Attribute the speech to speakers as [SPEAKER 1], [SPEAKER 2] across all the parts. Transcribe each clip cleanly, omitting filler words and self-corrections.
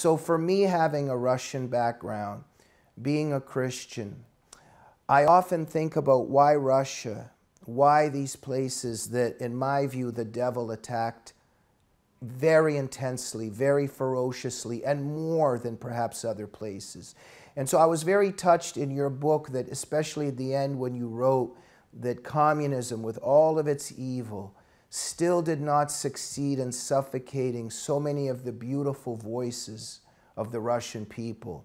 [SPEAKER 1] so for me, having a Russian background, being a Christian, I often think about why Russia, why these places that, in my view, the devil attacked very intensely, very ferociously, and more than perhaps other places. And so I was very touched in your book that, especially at the end when you wrote that communism, with all of its evil, still did not succeed in suffocating so many of the beautiful voices of the Russian people.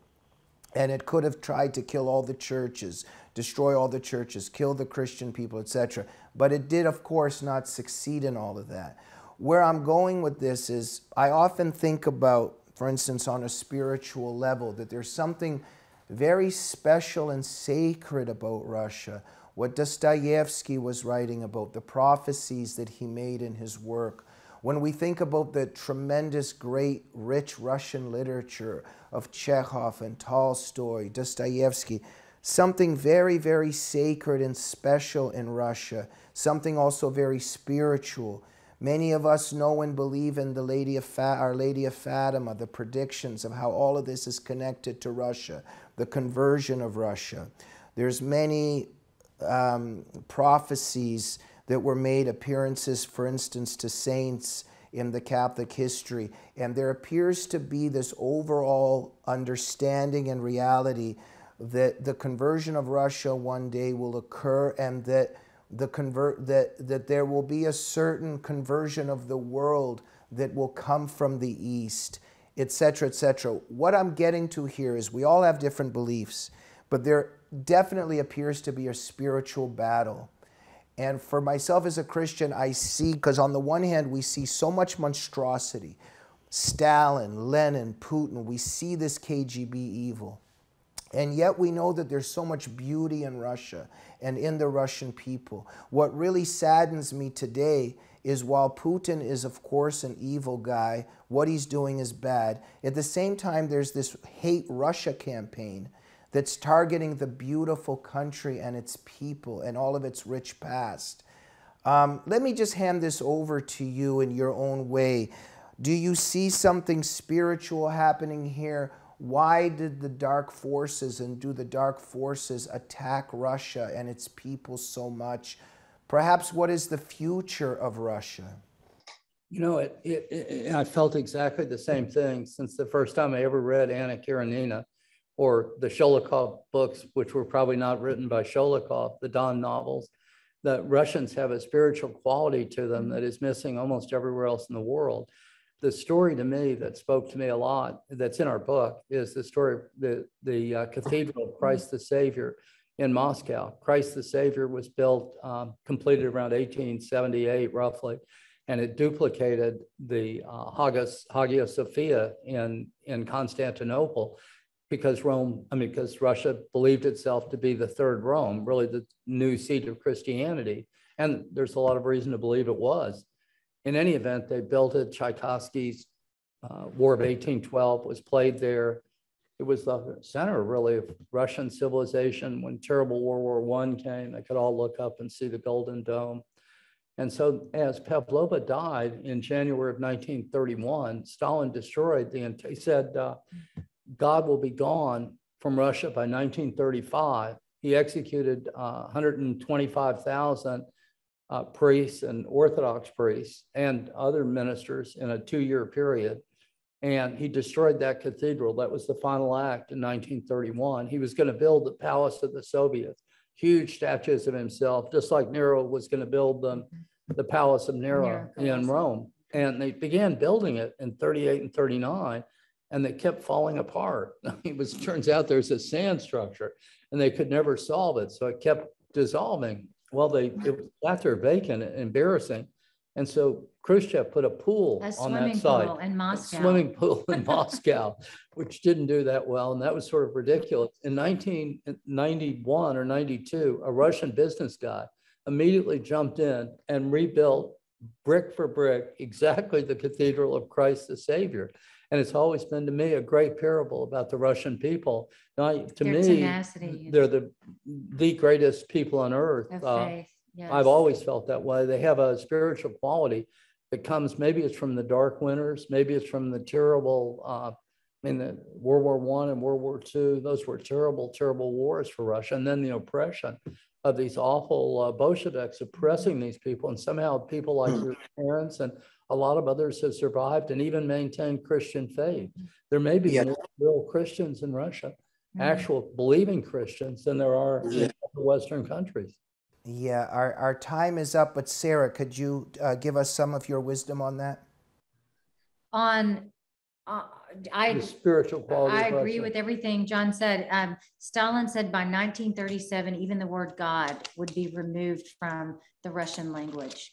[SPEAKER 1] And it could have tried to kill all the churches, destroy all the churches, kill the Christian people, etc. But it did, of course, not succeed in all of that. Where I'm going with this is I often think about, for instance, on a spiritual level, that there's something very special and sacred about Russia. What Dostoevsky was writing about, the prophecies that he made in his work. When we think about the tremendous, great, rich Russian literature of Chekhov and Tolstoy, Dostoevsky, something very, very sacred and special in Russia, something also very spiritual. Many of us know and believe in Our Lady of Fatima, the predictions of how all of this is connected to Russia, the conversion of Russia. There's many prophecies that were made, appearances, for instance, to saints in the Catholic history. And there appears to be this overall understanding and reality that the conversion of Russia one day will occur, and that that there will be a certain conversion of the world that will come from the East, etc., etc. What I'm getting to here is we all have different beliefs, but there definitely appears to be a spiritual battle. And for myself as a Christian, I see, because on the one hand, we see so much monstrosity. Stalin, Lenin, Putin, we see this KGB evil. And yet we know that there's so much beauty in Russia and in the Russian people. What really saddens me today is while Putin is, of course, an evil guy, what he's doing is bad. At the same time, there's this Hate Russia campaign that's targeting the beautiful country and its people and all of its rich past. Let me just hand this over to you in your own way. Do you see something spiritual happening here? Why did the dark forces and do the dark forces attack Russia and its people so much? Perhaps what is the future of Russia?
[SPEAKER 2] You know, I felt exactly the same thing since the first time I ever read Anna Karenina or the Sholokhov books, which were probably not written by Sholokhov, the Don novels. The Russians have a spiritual quality to them that is missing almost everywhere else in the world. The story to me that spoke to me a lot, that's in our book, is the story of the Cathedral of Christ the Savior in Moscow. Christ the Savior was built, completed around 1878, roughly, and it duplicated the Hagia Sophia in Constantinople because Russia believed itself to be the third Rome, really the new seat of Christianity. And there's a lot of reason to believe it was. In any event, they built it. Tchaikovsky's War of 1812 was played there. It was the center, really, of Russian civilization. When terrible World War I came, they could all look up and see the Golden Dome. And so as Pavlova died in January of 1931, Stalin destroyed he said, God will be gone from Russia by 1935. He executed 125,000 priests and Orthodox priests and other ministers in a 2-year period. And he destroyed that cathedral. That was the final act in 1931. He was going to build the Palace of the Soviets, huge statues of himself, just like Nero was going to build the Palace of Nero in Rome. And they began building it in 38 and 39, and they kept falling apart. It turns out there's a sand structure, and they could never solve it. So it kept dissolving. Well, it was sat there vacant and embarrassing. And so Khrushchev put a pool on that site. A swimming pool in Moscow, which didn't do that well. And that was sort of ridiculous. In 1991 or 92, a Russian business guy immediately jumped in and rebuilt brick for brick exactly the Cathedral of Christ the Savior. And it's always been to me a great parable about the Russian people. Now, to me, tenacity. They're the greatest people on earth.
[SPEAKER 3] Faith, yes.
[SPEAKER 2] I've always felt that way. They have a spiritual quality that comes, maybe it's from the dark winters, maybe it's from the terrible mean, the World War I and World War II, those were terrible, terrible wars for Russia. And then the oppression of these awful Bolsheviks oppressing these people. And somehow people like your parents and a lot of others have survived and even maintained Christian faith. There may be more real Christians in Russia, actual believing Christians, than there are in other Western countries.
[SPEAKER 1] Yeah, our time is up, but Sarah, could you give us some of your wisdom on that?
[SPEAKER 3] On
[SPEAKER 2] The spiritual quality
[SPEAKER 3] I
[SPEAKER 2] of
[SPEAKER 3] agree
[SPEAKER 2] Russia.
[SPEAKER 3] with everything John said. Stalin said by 1937, even the word God would be removed from the Russian language.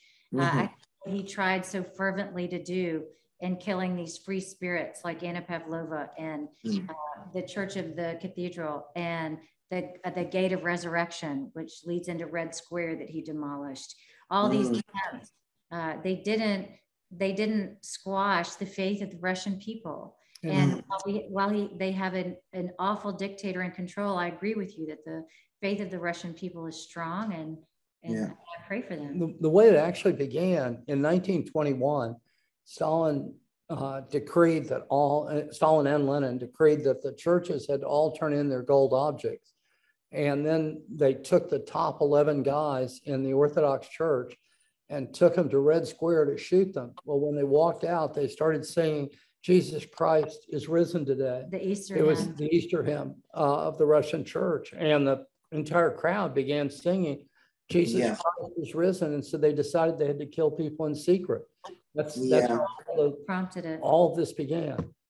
[SPEAKER 3] He tried so fervently to do in killing these free spirits like Anna Pavlova and the Church of the Cathedral and the Gate of Resurrection, which leads into Red Square that he demolished. All these camps, they didn't squash the faith of the Russian people. And while they have an awful dictator in control, I agree with you that the faith of the Russian people is strong, and I pray for them.
[SPEAKER 2] The way it actually began in 1921, Stalin decreed that Stalin and Lenin decreed that the churches had to all turn in their gold objects. And then they took the top 11 guys in the Orthodox Church and took them to Red Square to shoot them. Well, when they walked out, they started singing, Jesus Christ is risen today.
[SPEAKER 3] The Easter
[SPEAKER 2] It was
[SPEAKER 3] hymn.
[SPEAKER 2] the Easter hymn of the Russian church. And the entire crowd began singing, Jesus Christ is risen. And so they decided they had to kill people in secret. That's how
[SPEAKER 3] prompted it.
[SPEAKER 2] all of this began.